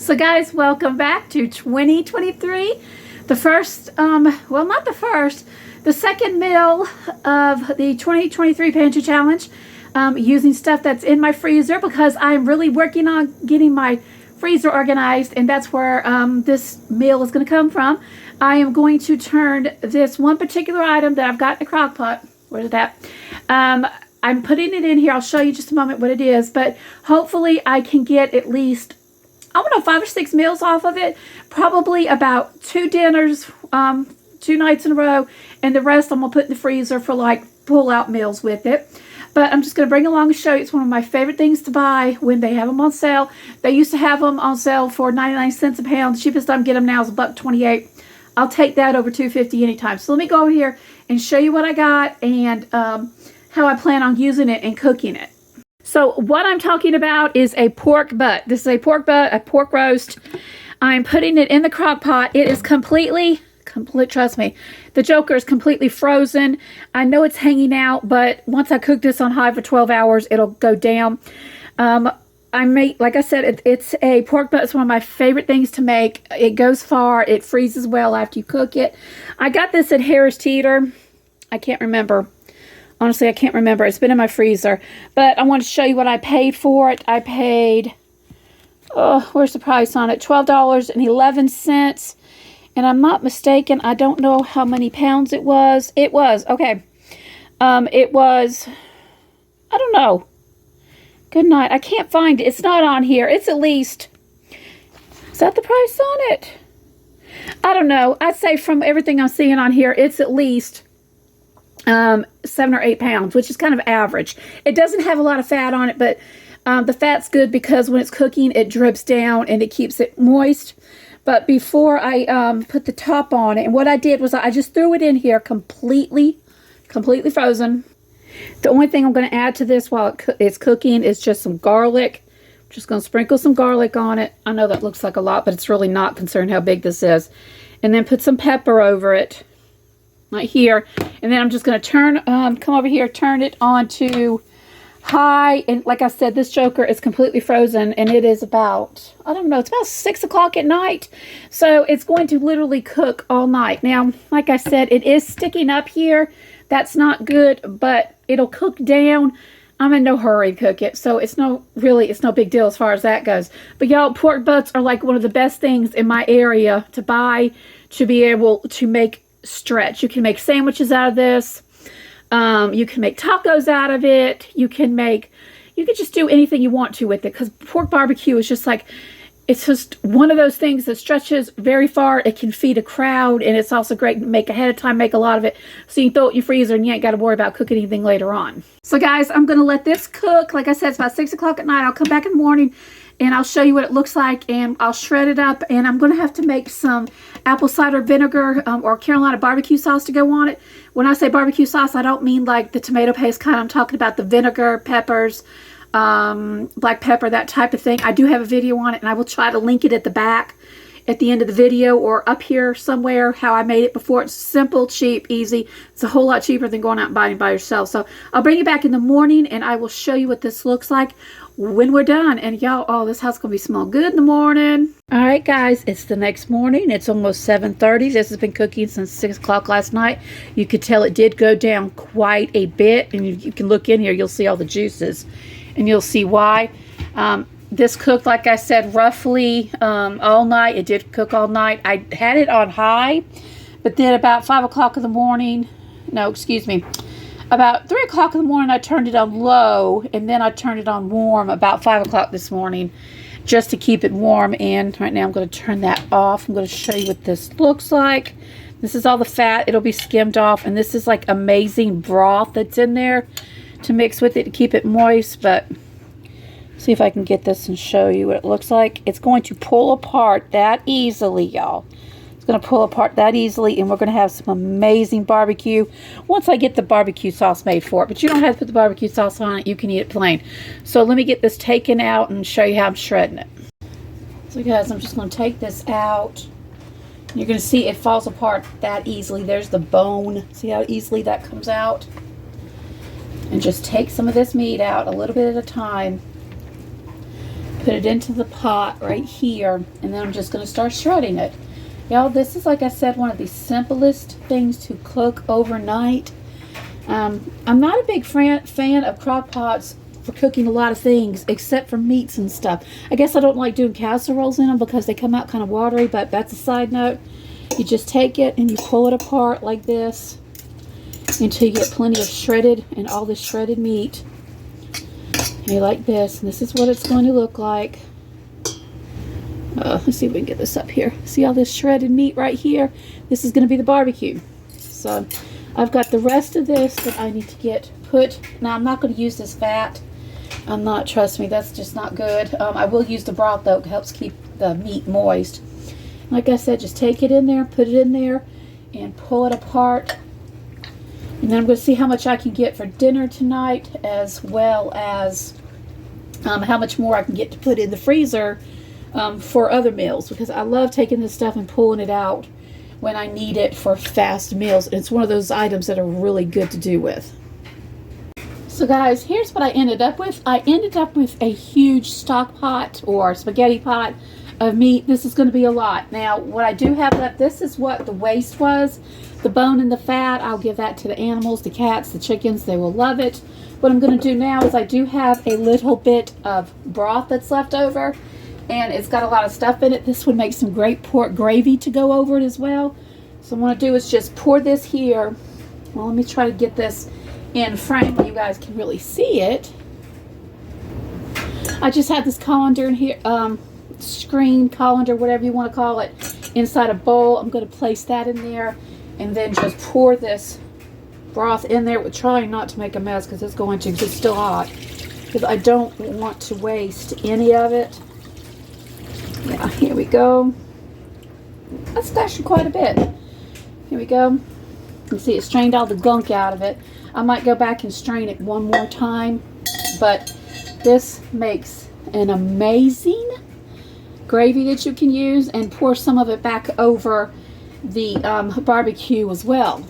So guys, welcome back to 2023. The first, well, not the first, the second meal of the 2023 Pantry Challenge, using stuff that's in my freezer because I'm really working on getting my freezer organized, and that's where this meal is going to come from. I am going to turn this one particular item that I've got in the crock pot. Where's that? I'm putting it in here. I'll show you just a moment what it is, but hopefully I can get at least, I don't know, 5 or 6 meals off of it. Probably about 2 dinners, 2 nights in a row, and the rest I'm going to put in the freezer for like pull-out meals with it. But I'm just going to bring along and show you. It's one of my favorite things to buy when they have them on sale. They used to have them on sale for 99 cents a pound. The cheapest I can get them now is $1.28. I'll take that over $2.50 anytime. So let me go over here and show you what I got and how I plan on using it and cooking it. So what I'm talking about is a pork butt. This is a pork butt, a pork roast. I'm putting it in the crock pot. It is complete, trust me, the joker is completely frozen. I know it's hanging out, but once I cook this on high for 12 hours, it'll go down. Like I said, it's a pork butt. It's one of my favorite things to make. It goes far. It freezes well after you cook it. I got this at Harris Teeter. I can't remember. Honestly, I can't remember. It's been in my freezer. But I want to show you what I paid for it. I paid, where's the price on it? $12.11. And I'm not mistaken, I don't know how many pounds it was. It was, okay. It was, I don't know. Good night. I can't find it. It's not on here. It's at least, is that the price on it? I don't know. I'd say from everything I'm seeing on here, it's at least 7 or 8 pounds, which is kind of average. It doesn't have a lot of fat on it, but the fat's good because when it's cooking, it drips down and it keeps it moist. But before I put the top on it, and what I did was I just threw it in here completely frozen. The only thing I'm going to add to this while it's cooking is just some garlic. I'm just going to sprinkle some garlic on it. I know that looks like a lot, but it's really not, considering how big this is. And then put some pepper over it, right here. And then I'm just going to come over here, turn it on to high. And like I said, this joker is completely frozen, and it is about, I don't know, it's about 6 o'clock at night. So it's going to literally cook all night. Now, like I said, it is sticking up here. That's not good, but it'll cook down. I'm in no hurry to cook it, so it's no big deal as far as that goes. But y'all, pork butts are like one of the best things in my area to buy, to be able to make stretch. You can make sandwiches out of this. You can make tacos out of it. You can just do anything you want to with it, because pork barbecue is just like, it's just one of those things that stretches very far. It can feed a crowd, and it's also great to make ahead of time, make a lot of it, so you can throw it in your freezer and you ain't got to worry about cooking anything later on. So guys, I'm going to let this cook. Like I said, it's about 6 o'clock at night. I'll come back in the morning and I'll show you what it looks like, and I'll shred it up, and I'm going to have to make some apple cider vinegar or Carolina barbecue sauce to go on it. When I say barbecue sauce, I don't mean like the tomato paste kind. I'm talking about the vinegar, peppers, black pepper, that type of thing. I do have a video on it, and I will try to link it at the back at the end of the video or up here somewhere, how I made it before. It's simple, cheap, easy. It's a whole lot cheaper than going out and buying it by yourself. So I'll bring you back in the morning, and I will show you what this looks like when we're done. And y'all, oh, this house is gonna be smell good in the morning. All right, guys, it's the next morning. It's almost 7:30. This has been cooking since 6 o'clock last night. You could tell it did go down quite a bit, and you can look in here, you'll see all the juices, and you'll see why. This cooked, like I said, roughly all night. It did cook all night. I had it on high, but then about 5 o'clock in the morning, no, excuse me, about 3 o'clock in the morning, I turned it on low, and then I turned it on warm about 5 o'clock this morning, just to keep it warm. And right now I'm going to turn that off. I'm going to show you what this looks like. This is all the fat. It'll be skimmed off, and this is like amazing broth that's in there to mix with it to keep it moist. But see if I can get this and show you what it looks like. It's going to pull apart that easily, y'all. It's going to pull apart that easily, and we're going to have some amazing barbecue once I get the barbecue sauce made for it. But you don't have to put the barbecue sauce on it. You can eat it plain. So let me get this taken out and show you how I'm shredding it. So guys, I'm just going to take this out. You're going to see it falls apart that easily. There's the bone. See how easily that comes out? And just take some of this meat out a little bit at a time. Put it into the pot right here, and then I'm just going to start shredding it. Y'all, this is, like I said, one of the simplest things to cook overnight. I'm not a big fan of crock pots for cooking a lot of things, except for meats and stuff. I guess I don't like doing casseroles in them because they come out kind of watery, but that's a side note. You just take it and you pull it apart like this until you get plenty of shredded and all this shredded meat. And like this, and this is what it's going to look like. Let's see if we can get this up here. See all this shredded meat right here? This is going to be the barbecue. So I've got the rest of this that I need to get put. Now I'm not going to use this fat. I'm not, trust me, that's just not good. I will use the broth though. It helps keep the meat moist. Like I said, just take it in there, put it in there, and pull it apart. And then I'm going to see how much I can get for dinner tonight, as well as how much more I can get to put in the freezer for other meals, because I love taking this stuff and pulling it out when I need it for fast meals. It's one of those items that are really good to do with. So guys, here's what I ended up with. I ended up with a huge stock pot or spaghetti pot of meat. This is going to be a lot. Now, what I do have left, this is what the waste was. The bone and the fat, I'll give that to the animals, the cats, the chickens. They will love it. What I'm going to do now is I do have a little bit of broth that's left over, and it's got a lot of stuff in it. This would make some great pork gravy to go over it as well. So what I'm going to do is just pour this here. Well, let me try to get this in frame where you guys can really see it. I just had this colander in here, screen colander, whatever you want to call it, inside a bowl. I'm going to place that in there and then just pour this broth in there. We're trying not to make a mess because it's going to, because it's still hot, because I don't want to waste any of it. Yeah, here we go. That's actually quite a bit. Here we go. You can see it strained all the gunk out of it. I might go back and strain it one more time, but this makes an amazing gravy that you can use, and pour some of it back over the barbecue as well.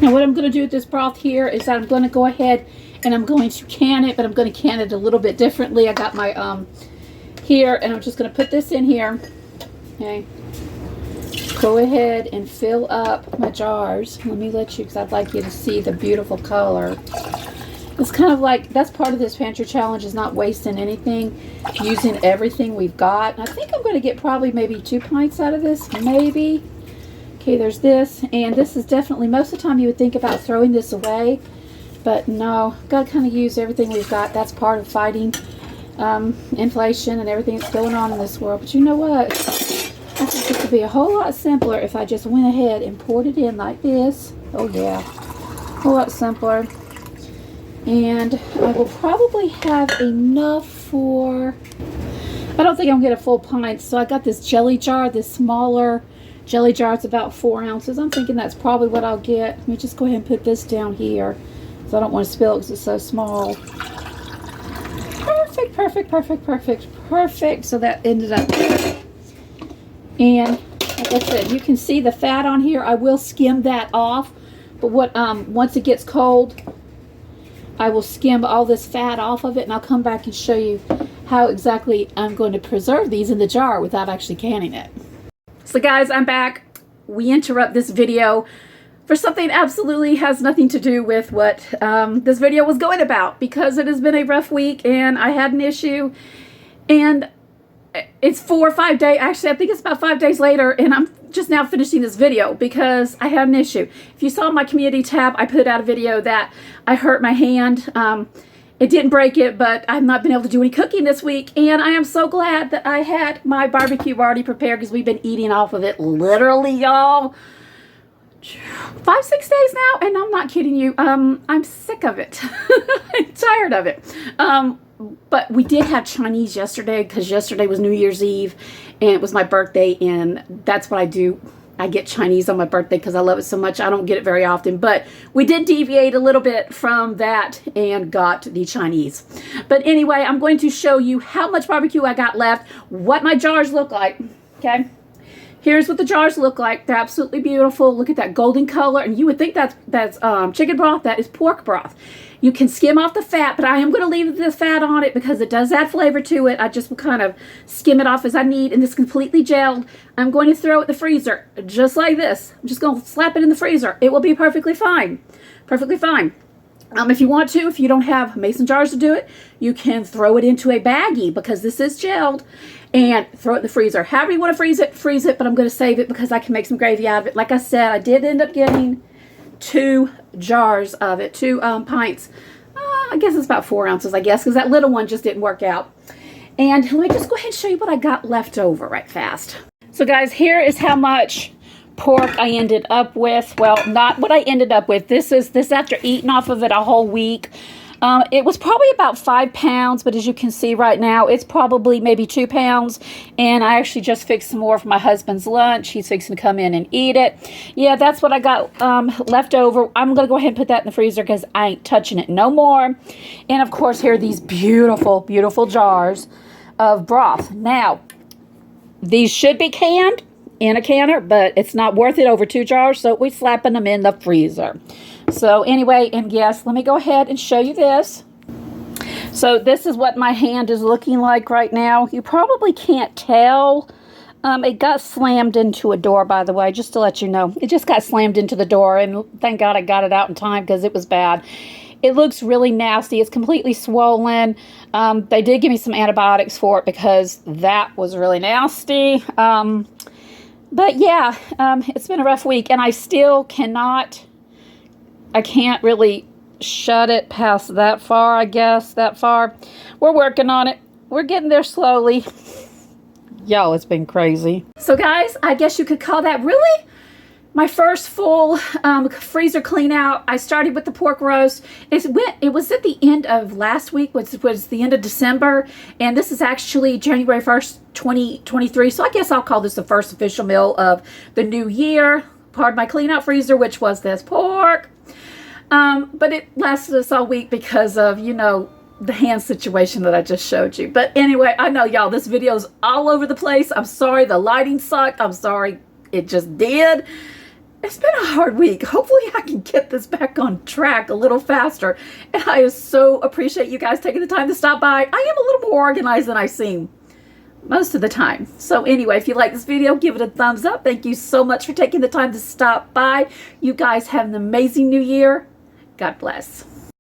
Now what I'm going to do with this broth here is that I'm going to go ahead and I'm going to can it, but I'm going to can it a little bit differently. I got my here, and I'm just going to put this in here. Okay, go ahead and fill up my jars. Let me let you, because I'd like you to see the beautiful color. It's kind of like, that's part of this pantry challenge, is not wasting anything, using everything we've got. I think I'm going to get probably maybe 2 pints out of this, maybe. Okay, there's this, and this is definitely, most of the time you would think about throwing this away, but no, got to kind of use everything we've got. That's part of fighting inflation and everything that's going on in this world. But you know what? I think this would be a whole lot simpler if I just went ahead and poured it in like this. Oh yeah, a whole lot simpler. And I will probably have enough for, I don't think I'm going to get a full pint. So I got this jelly jar, this smaller jelly jar. It's about 4 ounces. I'm thinking that's probably what I'll get. Let me just go ahead and put this down here, so I don't want to spill it because it's so small. Perfect, perfect, perfect, perfect, perfect. So that ended up there. And like I said, you can see the fat on here. I will skim that off. But what once it gets cold, I will skim all this fat off of it, and I'll come back and show you how exactly I'm going to preserve these in the jar without actually canning it. So guys, I'm back. We interrupt this video for something absolutely has nothing to do with what this video was going about, because it has been a rough week and I had an issue, and it's 4 or 5 days, actually I think it's about 5 days later, and I'm just now finishing this video because I had an issue. If you saw my community tab, I put out a video that I hurt my hand. It didn't break it, but I've not been able to do any cooking this week, and I am so glad that I had my barbecue already prepared, because we've been eating off of it literally, y'all, 5-6 days now, and I'm not kidding you. I'm sick of it. I'm tired of it. But we did have Chinese yesterday, because yesterday was New Year's Eve, and it was my birthday, and that's what I do. I get Chinese on my birthday because I love it so much. I don't get it very often, but we did deviate a little bit from that and got the Chinese. But anyway, I'm going to show you how much barbecue I got left, what my jars look like, okay? Here's what the jars look like. They're absolutely beautiful. Look at that golden color. And you would think that's chicken broth. That is pork broth. You can skim off the fat, but I am going to leave the fat on it because it does add flavor to it. I just will kind of skim it off as I need. And it's completely gelled. I'm going to throw it in the freezer just like this. I'm just going to slap it in the freezer. It will be perfectly fine. Perfectly fine. If you want to, if you don't have mason jars to do it, you can throw it into a baggie because this is gelled and throw it in the freezer. However you want to freeze it, but I'm going to save it because I can make some gravy out of it. Like I said, I did end up getting 2 jars of it, 2 pints. I guess it's about 4 ounces, I guess, because that little one just didn't work out. And let me just go ahead and show you what I got left over right fast. So guys, here is how much pork I ended up with. Well, not what I ended up with. This after eating off of it a whole week. It was probably about 5 pounds, but as you can see right now, it's probably maybe 2 pounds. And I actually just fixed some more for my husband's lunch. He's fixing to come in and eat it. Yeah, that's what I got left over. I'm going to go ahead and put that in the freezer because I ain't touching it no more. And of course, here are these beautiful, beautiful jars of broth. Now, these should be canned in a canner, but it's not worth it over 2 jars, so we're slapping them in the freezer. So anyway, and yes, let me go ahead and show you this. So this is what my hand is looking like right now. You probably can't tell. It got slammed into a door, by the way, just to let you know. It just got slammed into the door, and thank God I got it out in time because it was bad. It looks really nasty. It's completely swollen. They did give me some antibiotics for it because that was really nasty. But yeah, it's been a rough week, and I still can't really shut it past that far, I guess, that far. We're working on it. We're getting there slowly. Y'all, it's been crazy. So guys, I guess you could call that really my first full freezer clean out. I started with the pork roast. It was at the end of last week, which was the end of December, and this is actually January 1st, 2023. So I guess I'll call this the first official meal of the new year. Part of my clean out freezer, which was this pork. But it lasted us all week because of, you know, the hand situation that I just showed you. But anyway, I know y'all, this video's all over the place. I'm sorry the lighting sucked. I'm sorry it just did. It's been a hard week. Hopefully I can get this back on track a little faster. And I so appreciate you guys taking the time to stop by. I am a little more organized than I seem most of the time. So anyway, if you like this video, give it a thumbs up. Thank you so much for taking the time to stop by. You guys have an amazing new year. God bless.